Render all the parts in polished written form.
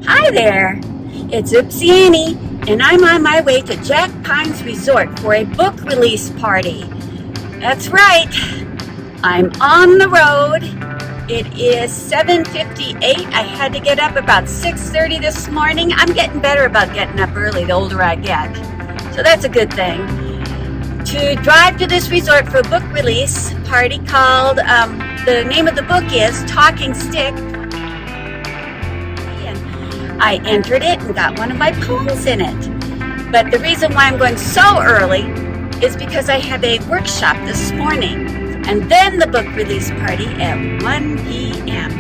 Hi there, it's Oopsie Annie, and I'm on my way to Jack Pines Resort for a book release party. That's right, I'm on the road. It is 7:58. I had to get up about 6:30 this morning. I'm getting better about getting up early the older I get, so that's a good thing. To drive to this resort for a book release party called, the name of the book is Talking Stick. I entered it and got one of my poems in it. But the reason why I'm going so early is because I have a workshop this morning and then the book release party at 1 p.m.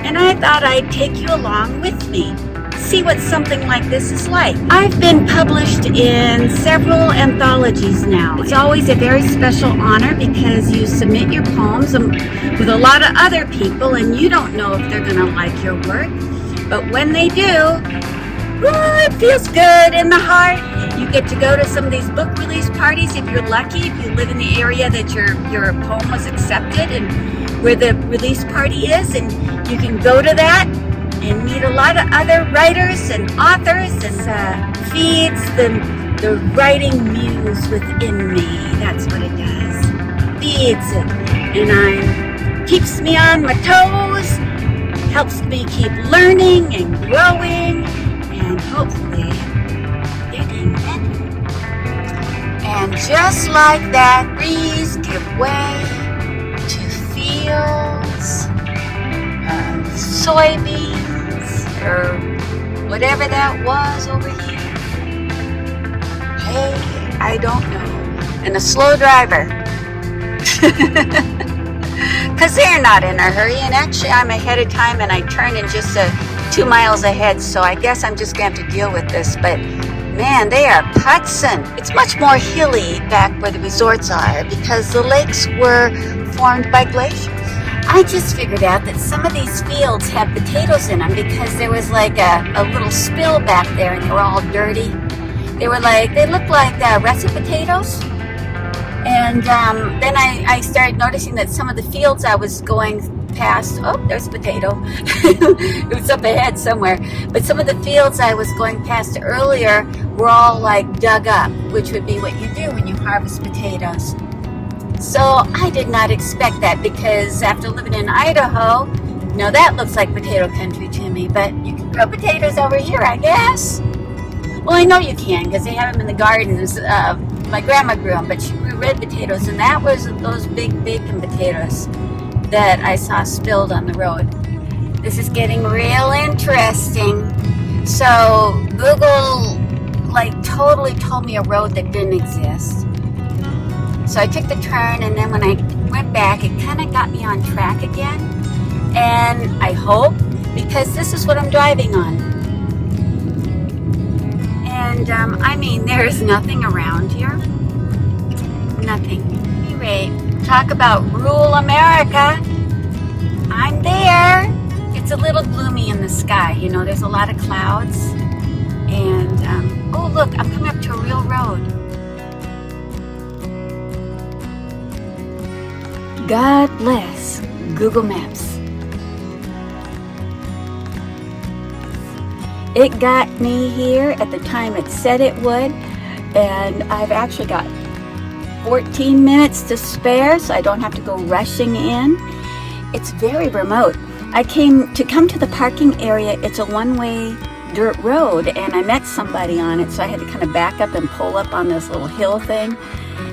And I thought I'd take you along with me, see what something like this is like. I've been published in several anthologies now. It's always a very special honor because you submit your poems with a lot of other people and you don't know if they're going to like your work. But when they do, it feels good in the heart. You get to go to some of these book release parties if you're lucky, if you live in the area that your poem was accepted and where the release party is, and you can go to that and meet a lot of other writers and authors, and feeds the writing muse within me. That's what it does. Feeds it. And keeps me on my toes, helps me keep learning and growing and hopefully getting better. And just like that, trees give way to fields of soybeans or whatever that was over here. Hey, I don't know. And a slow driver. Because they're not in a hurry, and actually I'm ahead of time and I turned in just 2 miles ahead, so I guess I'm just going to have to deal with this. But man, they are putzing. It's much more hilly back where the resorts are because the lakes were formed by glaciers. I just figured out that some of these fields have potatoes in them because there was like a little spill back there and they were all dirty. They looked like russet potatoes. And then I started noticing that some of the fields I was going past, oh, there's a potato. It was up ahead somewhere. But some of the fields I was going past earlier were all like dug up, which would be what you do when you harvest potatoes. So I did not expect that because after living in Idaho, now that looks like potato country to me, but you can grow potatoes over here, I guess. Well, I know you can because they have them in the gardens. My grandma grew them, but she grew red potatoes, and that was those big bacon potatoes that I saw spilled on the road. This is getting real interesting. So Google totally told me a road that didn't exist. So I took the turn, and then when I went back, it kind of got me on track again. And I hope, because this is what I'm driving on. And there is nothing around here. Nothing. Anyway, talk about rural America. I'm there. It's a little gloomy in the sky. You know, there's a lot of clouds. And, oh, look, I'm coming up to a real road. God bless Google Maps. It got me here at the time it said it would, and I've actually got 14 minutes to spare, so I don't have to go rushing in. It's very remote. I come to the parking area. It's a one-way dirt road, and I met somebody on it, so I had to kind of back up and pull up on this little hill thing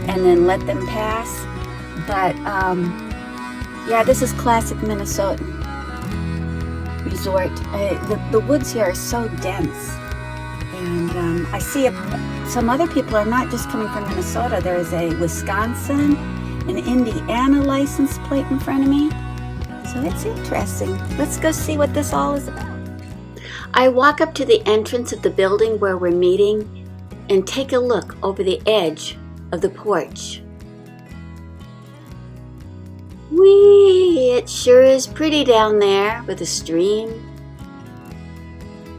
and then let them pass. But yeah, this is classic Minnesotan resort. The woods here are so dense, and I see some other people are not just coming from Minnesota. There is a Wisconsin, an Indiana license plate in front of me, so it's interesting. Let's go see what this all is about. I walk up to the entrance of the building where we're meeting and take a look over the edge of the porch. Whee! It sure is pretty down there with a stream.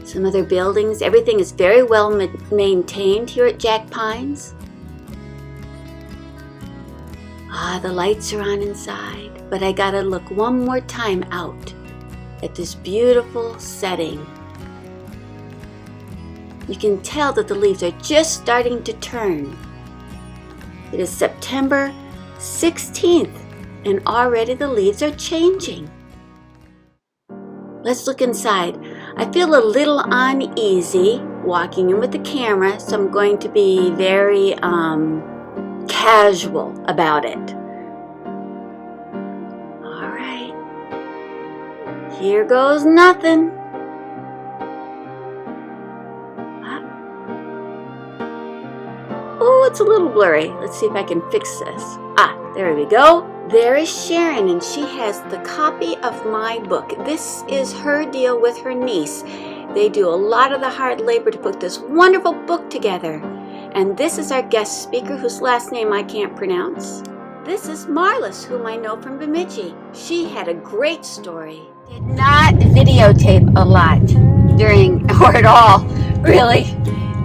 Some other buildings. Everything is very well maintained here at Jack Pines. The lights are on inside, but I gotta look one more time out at this beautiful setting. You can tell that the leaves are just starting to turn. It is September 16th, and already the leaves are changing. Let's look inside. I feel a little uneasy walking in with the camera, so I'm going to be very casual about it. All right. Here goes nothing. Oh, it's a little blurry. Let's see if I can fix this. There we go. There is Sharon, and she has the copy of my book. This is her deal with her niece. They do a lot of the hard labor to put this wonderful book together. And this is our guest speaker, whose last name I can't pronounce. This is Marlis, whom I know from Bemidji. She had a great story. Did not videotape a lot during, or at all, really,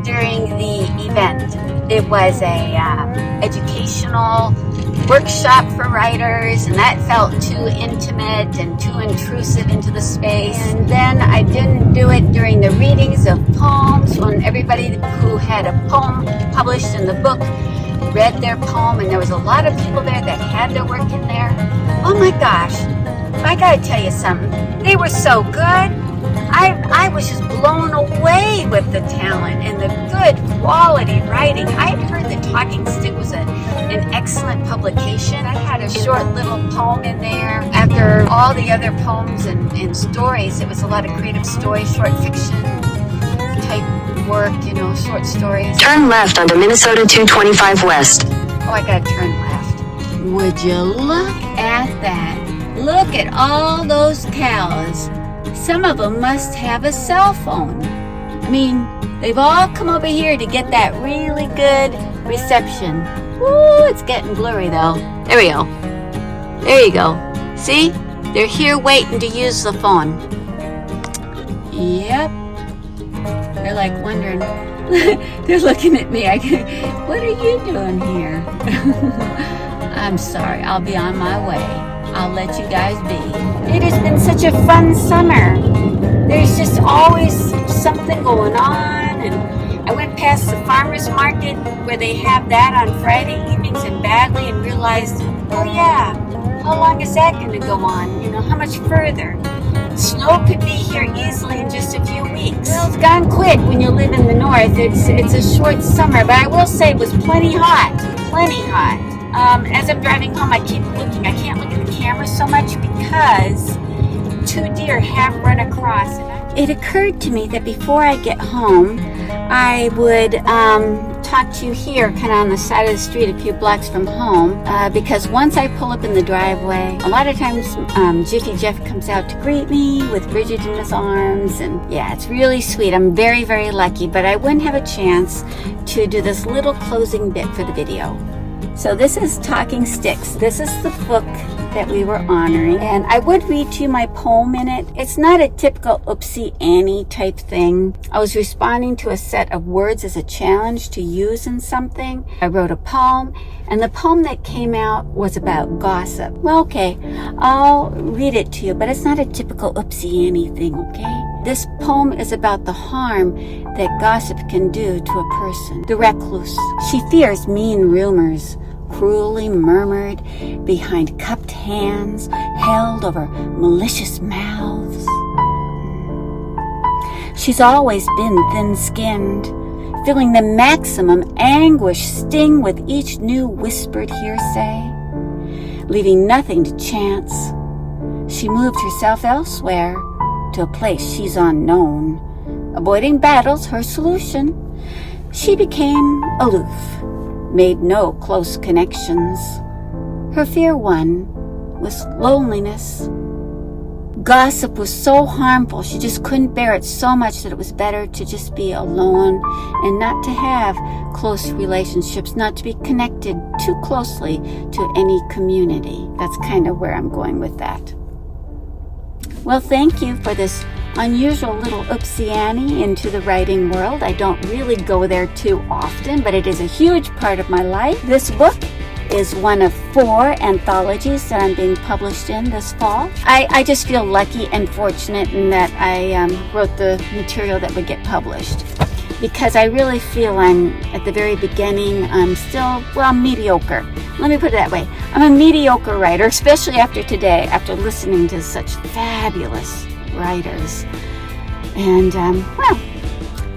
during the event. It was a educational workshop for writers, and that felt too intimate and too intrusive into the space. And then I didn't do it during the readings of poems, when everybody who had a poem published in the book read their poem, and there was a lot of people there that had their work in there. Oh my gosh, I gotta tell you something. They were so good. I was just blown away with the talent and the good quality writing. I had heard that Talking Stick was an excellent publication. I had a short little poem in there. After all the other poems and stories, it was a lot of creative stories, short fiction type work, short stories. Turn left onto Minnesota 225 West. Oh, I gotta turn left. Would you look at that? Look at all those cows. Some of them must have a cell phone. I mean, they've all come over here to get that really good reception. Ooh, it's getting blurry though. There we go. There you go. See? They're here waiting to use the phone. Yep. They're like wondering. They're looking at me. What are you doing here? I'm sorry. I'll be on my way. I'll let you guys be. It has been such a fun summer. There's just always something going on, and I went past the farmer's market where they have that on Friday evenings in Bagley and realized, oh yeah, how long is that going to go on? How much further? Snow could be here easily in just a few weeks. Well, it's gone quick when you live in the north. It's a short summer, but I will say it was plenty hot. Plenty hot. As I'm driving home, I keep looking. I can't look at the camera so much because 2 deer have run across. It occurred to me that before I get home, I would talk to you here, kind of on the side of the street, a few blocks from home, because once I pull up in the driveway, a lot of times Jiffy Jeff comes out to greet me with Bridget in his arms, and yeah, it's really sweet. I'm very, very lucky, but I wouldn't have a chance to do this little closing bit for the video. So this is Talking Sticks. This is the book that we were honoring, and I would read to you my poem in it. It's not a typical Oopsie Annie type thing. I was responding to a set of words as a challenge to use in something. I wrote a poem, and the poem that came out was about gossip. Well, okay, I'll read it to you, but it's not a typical Oopsie Annie thing, okay? This poem is about the harm that gossip can do to a person. The recluse. She fears mean rumors, cruelly murmured behind cupped hands held over malicious mouths. She's always been thin-skinned, feeling the maximum anguish sting with each new whispered hearsay, leaving nothing to chance. She moved herself elsewhere, to a place she's unknown. Avoiding battles her solution. She became aloof, made no close connections. Her fear one was loneliness. Gossip was so harmful, she just couldn't bear it so much that it was better to just be alone and not to have close relationships, not to be connected too closely to any community. That's kind of where I'm going with that. Well, thank you for this unusual little Oopsie Annie into the writing world. I don't really go there too often, but it is a huge part of my life. This book is one of 4 anthologies that I'm being published in this fall. I just feel lucky and fortunate in that I wrote the material that would get published. because I really feel I'm at the very beginning. I'm still, mediocre. Let me put it that way. I'm a mediocre writer, especially after today, after listening to such fabulous writers. And,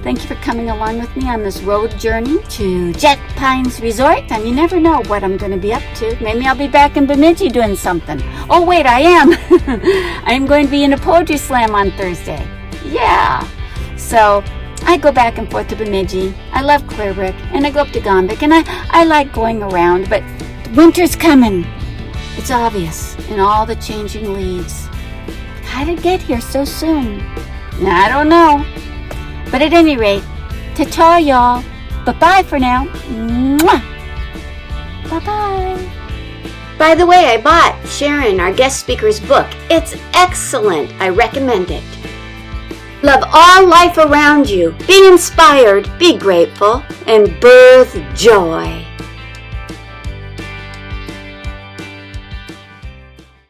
thank you for coming along with me on this road journey to Jack Pines Resort. And you never know what I'm going to be up to. Maybe I'll be back in Bemidji doing something. Oh, wait, I am. I'm going to be in a poetry slam on Thursday. Yeah. So I go back and forth to Bemidji. I love Clearbrook, and I go up to Gombic, and I like going around, but winter's coming. It's obvious in all the changing leaves. How did it get here so soon? I don't know. But at any rate, ta-ta, y'all. Bye-bye for now. Mwah. Bye-bye. By the way, I bought Sharon, our guest speaker's book. It's excellent. I recommend it. Love all life around you. Be inspired, be grateful, and birth joy.